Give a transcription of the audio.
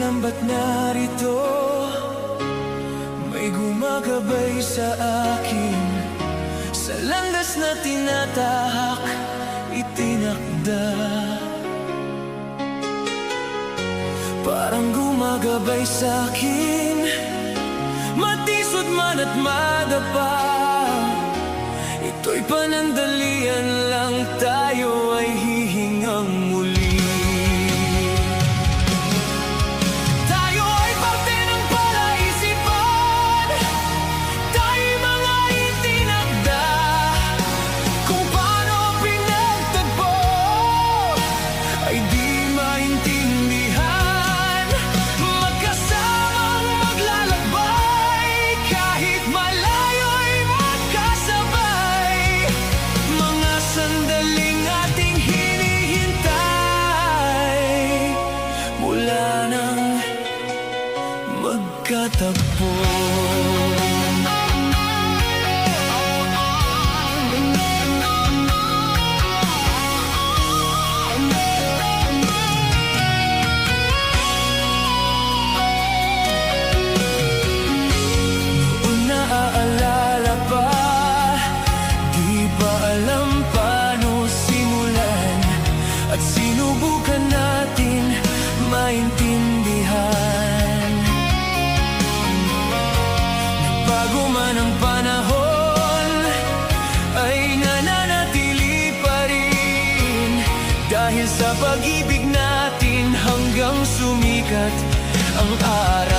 alam ba't narito may gumagabay sa akin, sa landas na tinatahak, itinakda. Parang gumagabay sa akin, matisod man at madapa. Ito'y panandalian lang, tayo ay hihingang muli. Tayo ay parte ng palaisipan, tayo'y mga itinakda. Kung paano pinagtagpo ay di maintindihan. Magkasamang maglalakbay, kahit malayo'y magkasabay. Mga sandaling ating hinihintay, mula nang magkatagpo. Naaalala pa, di ba alam paano simulan, at sinubukan natin maintindihan. Nagbago man ang panahon, ay nananatili pa rin, dahil sa pag-ibig natin hanggang sumikat ang araw.